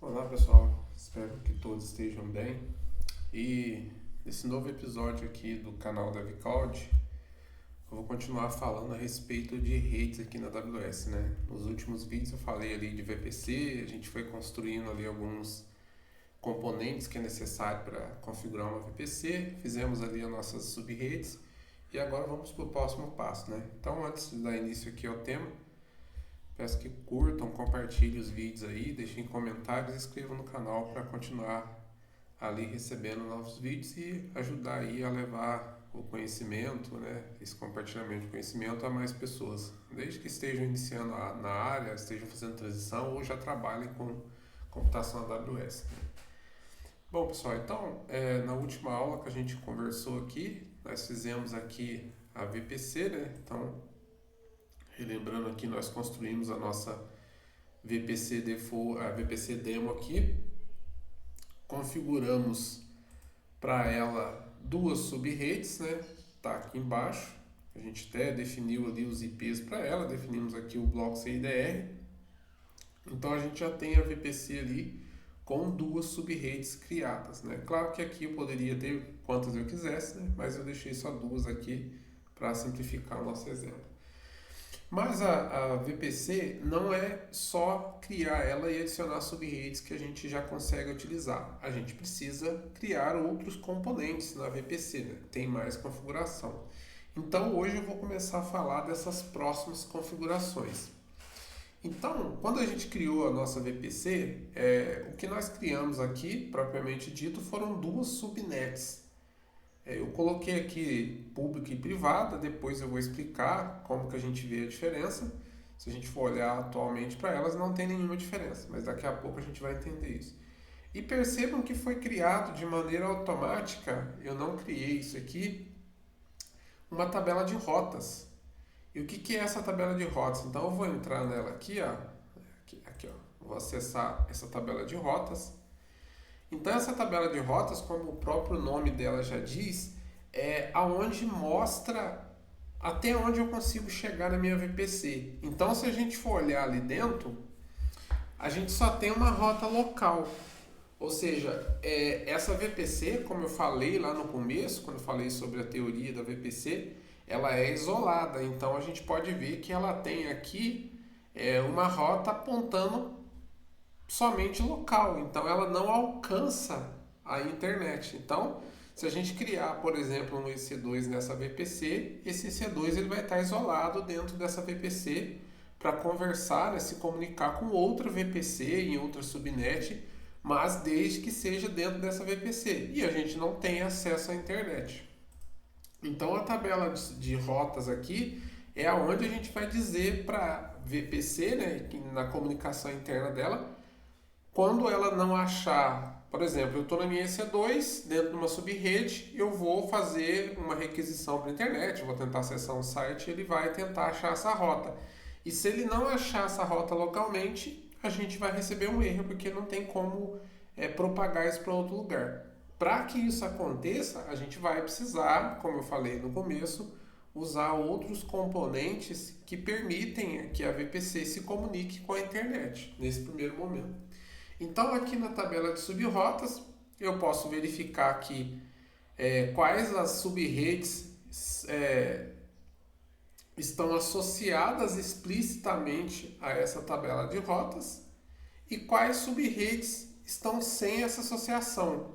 Olá pessoal, espero que todos estejam bem. E nesse novo episódio aqui do canal DevCloud, eu vou continuar falando a respeito de redes aqui na AWS, né? Nos últimos vídeos eu falei ali de VPC, a gente foi construindo ali alguns componentes que é necessário para configurar uma VPC, fizemos ali as nossas subredes e agora vamos para o próximo passo, né? Então, antes de dar início aqui ao tema, peço que curtam, compartilhem os vídeos aí, deixem comentários e inscrevam no canal para continuar ali recebendo novos vídeos e ajudar aí a levar o conhecimento, né, esse compartilhamento de conhecimento a mais pessoas, desde que estejam iniciando na área, estejam fazendo transição ou já trabalhem com computação AWS. Bom pessoal, então na última aula que a gente conversou aqui, nós fizemos aqui a VPC, né? Então, relembrando aqui, nós construímos a nossa VPC default, a VPC demo aqui, configuramos para ela duas subredes, né? Tá aqui embaixo. A gente até definiu ali os IPs para ela, definimos aqui o bloco CIDR. Então a gente já tem a VPC ali com duas subredes criadas, né? Claro que aqui eu poderia ter quantas eu quisesse, né? Mas eu deixei só duas aqui para simplificar o nosso exemplo. Mas a VPC não é só criar ela e adicionar subredes que a gente já consegue utilizar. A gente precisa criar outros componentes na VPC, né? Tem mais configuração. Então hoje eu vou começar a falar dessas próximas configurações. Então, quando a gente criou a nossa VPC, o que nós criamos aqui, propriamente dito, foram duas subnets. Eu coloquei aqui pública e privada, depois eu vou explicar como que a gente vê a diferença. Se a gente for olhar atualmente para elas, não tem nenhuma diferença, mas daqui a pouco a gente vai entender isso. E percebam que foi criado de maneira automática, eu não criei isso aqui, uma tabela de rotas. E o que é essa tabela de rotas? Então eu vou entrar nela aqui, ó. Aqui, ó. Vou acessar essa tabela de rotas. Então essa tabela de rotas, como o próprio nome dela já diz, é aonde mostra até onde eu consigo chegar na minha VPC. Então se a gente for olhar ali dentro, a gente só tem uma rota local. Ou seja, essa VPC, como eu falei lá no começo, quando eu falei sobre a teoria da VPC, ela é isolada. Então a gente pode ver que ela tem aqui uma rota apontando somente local, então ela não alcança a internet. Então, se a gente criar, por exemplo, um EC2 nessa VPC, esse EC2 ele vai estar isolado dentro dessa VPC para conversar, né, se comunicar com outra VPC em outra subnet, mas desde que seja dentro dessa VPC. E a gente não tem acesso à internet. Então, a tabela de rotas aqui é aonde a gente vai dizer para a VPC, né, na comunicação interna dela, quando ela não achar, por exemplo, eu estou na minha EC2, dentro de uma subrede, eu vou fazer uma requisição para a internet, eu vou tentar acessar um site, ele vai tentar achar essa rota. E se ele não achar essa rota localmente, a gente vai receber um erro, porque não tem como propagar isso para outro lugar. Para que isso aconteça, a gente vai precisar, como eu falei no começo, usar outros componentes que permitem que a VPC se comunique com a internet, nesse primeiro momento. Então, aqui na tabela de subrotas, eu posso verificar aqui quais as subredes estão associadas explicitamente a essa tabela de rotas e quais subredes estão sem essa associação.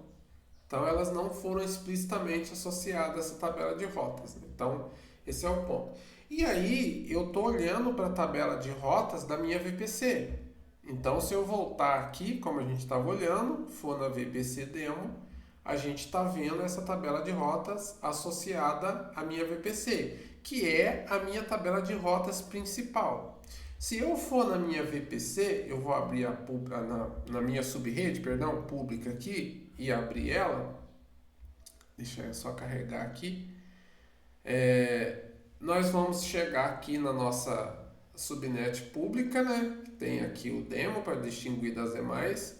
Então, elas não foram explicitamente associadas a essa tabela de rotas. Então, esse é o ponto. E aí, eu estou olhando para a tabela de rotas da minha VPC. Então, se eu voltar aqui, como a gente estava olhando, for na VPC Demo, a gente está vendo essa tabela de rotas associada à minha VPC, que é a minha tabela de rotas principal. Se eu for na minha VPC, eu vou abrir na minha subrede, pública aqui, e abrir ela. Deixa eu só carregar aqui. Nós vamos chegar aqui na nossa subnet pública, né? Tem aqui o demo para distinguir das demais.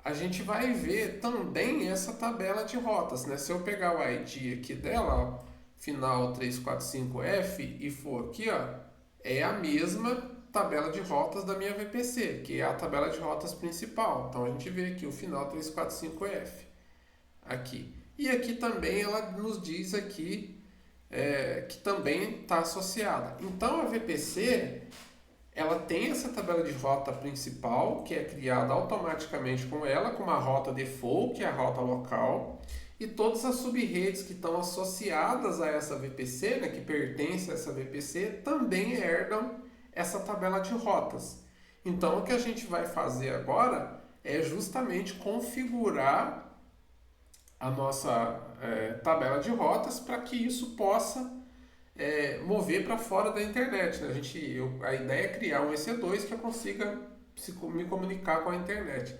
A gente vai ver também essa tabela de rotas, né? Se eu pegar o ID aqui dela, ó, final 345F, e for aqui, ó, é a mesma tabela de rotas da minha VPC, que é a tabela de rotas principal. Então a gente vê aqui o final 345F aqui. E aqui também ela nos diz aqui que também está associada. Então a VPC ela tem essa tabela de rota principal, que é criada automaticamente com ela, com uma rota default, que é a rota local, e todas as subredes que estão associadas a essa VPC, né, que pertencem a essa VPC, também herdam essa tabela de rotas. Então o que a gente vai fazer agora é justamente configurar a nossa tabela de rotas para que isso possa mover para fora da internet. Né? A ideia é criar um EC2 que eu consiga me comunicar com a internet.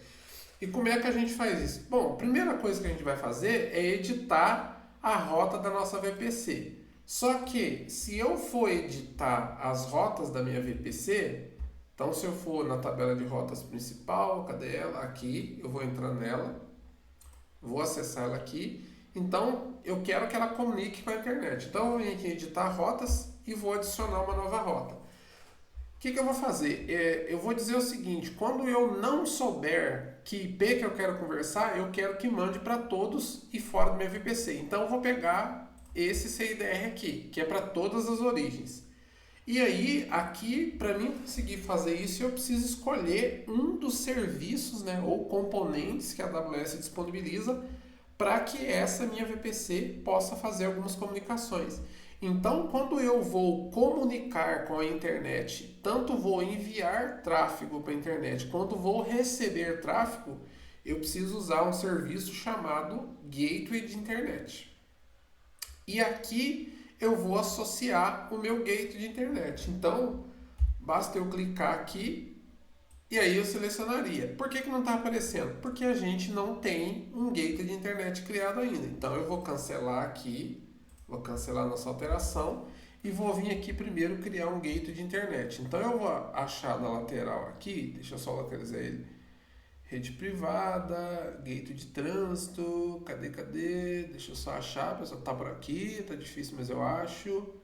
E como é que a gente faz isso? Bom, a primeira coisa que a gente vai fazer é editar a rota da nossa VPC. Só que se eu for editar as rotas da minha VPC, então se eu for na tabela de rotas principal, cadê ela? Aqui, eu vou entrar nela, vou acessar ela aqui. Então eu quero que ela comunique com a internet. Então eu vou vir aqui em editar rotas e vou adicionar uma nova rota. O que eu vou fazer? Eu vou dizer o seguinte, quando eu não souber que IP que eu quero conversar, eu quero que mande para todos e fora do meu VPC. Então eu vou pegar esse CIDR aqui, que é para todas as origens. E aí, aqui, para mim conseguir fazer isso, eu preciso escolher um dos serviços, né, ou componentes que a AWS disponibiliza para que essa minha VPC possa fazer algumas comunicações. Então, quando eu vou comunicar com a internet, tanto vou enviar tráfego para a internet, quanto vou receber tráfego, eu preciso usar um serviço chamado Gateway de Internet. E aqui eu vou associar o meu gateway de internet. Então, basta eu clicar aqui e aí eu selecionaria. Por que não está aparecendo? Porque a gente não tem um gateway de internet criado ainda. Então, eu vou cancelar aqui. Vou cancelar nossa alteração e vou vir aqui primeiro criar um gateway de internet. Então eu vou achar na lateral aqui, deixa eu só localizar ele, rede privada, gateway de trânsito, cadê? Deixa eu só achar, pessoal, tá por aqui, tá difícil, mas eu acho.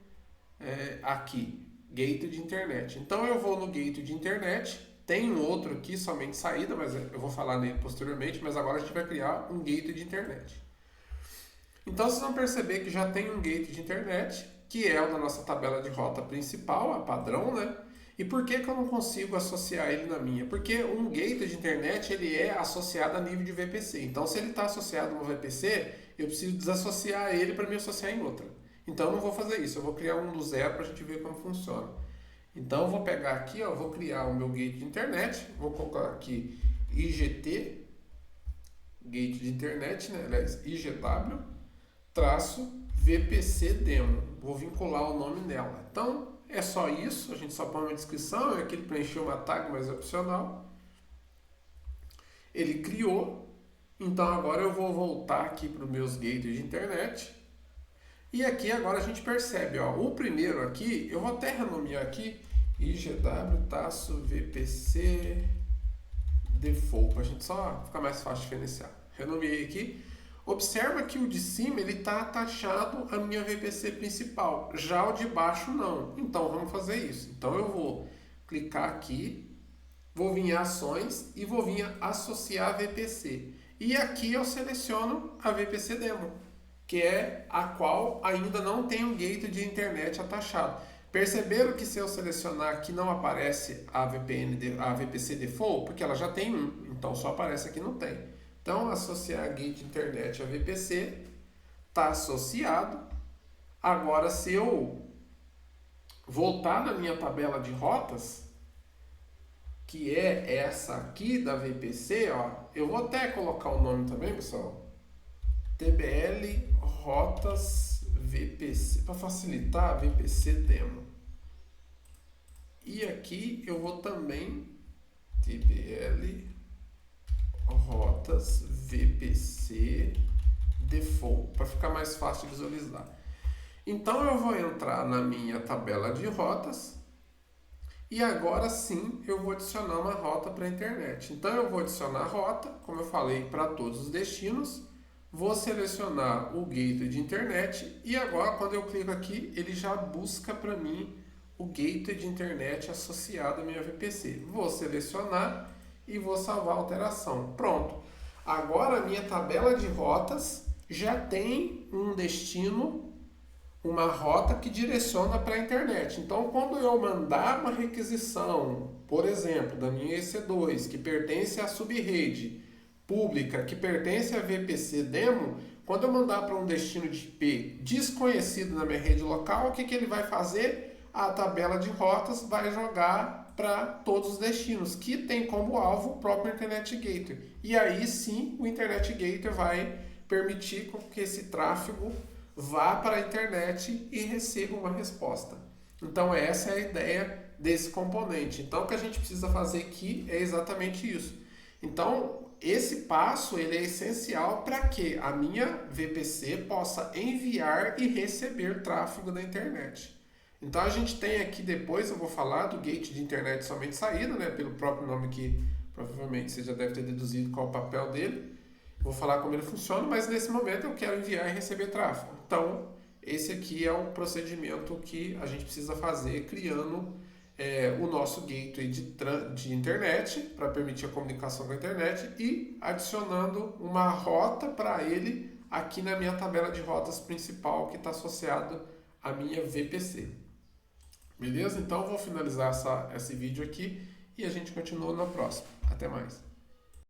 Aqui, gateway de internet. Então eu vou no gateway de internet, tem um outro aqui, somente saída, mas eu vou falar nele posteriormente, mas agora a gente vai criar um gateway de internet. Então vocês vão perceber que já tem um gateway de internet, que é o da nossa tabela de rota principal, a padrão, né? E por que eu não consigo associar ele na minha? Porque um gateway de internet ele é associado a nível de VPC. Então se ele está associado a uma VPC, eu preciso desassociar ele para me associar em outra. Então eu não vou fazer isso, eu vou criar um do zero para a gente ver como funciona. Então eu vou pegar aqui, ó, vou criar o meu gateway de internet, vou colocar aqui IGT, gateway de internet, né? Aliás, IGW, VPC demo. Vou vincular o nome dela. Então, é só isso. A gente só põe uma descrição. Aqui ele preencheu uma tag, mas é opcional. Ele criou. Então, agora eu vou voltar aqui para os meus gateways de internet. E aqui agora a gente percebe, ó, o primeiro aqui, eu vou até renomear aqui, IGW-VPC default, para a gente só ficar mais fácil de diferenciar. Renomeei aqui. Observa que o de cima ele está atachado à minha VPC principal, já o de baixo não. Então vamos fazer isso. Então eu vou clicar aqui, vou vir em ações e vou vir associar a VPC. E aqui eu seleciono a VPC demo, que é a qual ainda não tem um gateway de internet atachado. Perceberam que se eu selecionar aqui não aparece a VPC default, porque ela já tem um, então só aparece aqui não tem. Então, associar gateway de internet a VPC está associado. Agora, se eu voltar na minha tabela de rotas, que é essa aqui da VPC, ó, eu vou até colocar o nome também, pessoal. TBL Rotas VPC, para facilitar, VPC Demo. E aqui eu vou também TBL Rotas VPC Default, para ficar mais fácil de visualizar. Então eu vou entrar na minha tabela de rotas e agora sim eu vou adicionar uma rota para a internet. Então eu vou adicionar a rota, como eu falei, para todos os destinos. Vou selecionar o gateway de internet e agora quando eu clico aqui ele já busca para mim o gateway de internet associado à minha VPC. Vou selecionar e vou salvar a alteração. Pronto. Agora a minha tabela de rotas já tem um destino, uma rota que direciona para a internet. Então, quando eu mandar uma requisição, por exemplo, da minha EC2, que pertence à subrede pública, que pertence à VPC demo, quando eu mandar para um destino de IP desconhecido na minha rede local, o que ele vai fazer? A tabela de rotas vai jogar para todos os destinos, que tem como alvo o próprio Internet Gateway. E aí sim, o Internet Gateway vai permitir que esse tráfego vá para a internet e receba uma resposta. Então essa é a ideia desse componente. Então o que a gente precisa fazer aqui é exatamente isso. Então esse passo ele é essencial para que a minha VPC possa enviar e receber tráfego da internet. Então a gente tem aqui, depois eu vou falar do gate de internet somente saída, né, pelo próprio nome que provavelmente você já deve ter deduzido qual é o papel dele. Vou falar como ele funciona, mas nesse momento eu quero enviar e receber tráfego. Então esse aqui é o procedimento que a gente precisa fazer criando o nosso gateway de internet para permitir a comunicação com a internet e adicionando uma rota para ele aqui na minha tabela de rotas principal que está associado à minha VPC. Beleza? Então vou finalizar esse vídeo aqui e a gente continua na próxima. Até mais.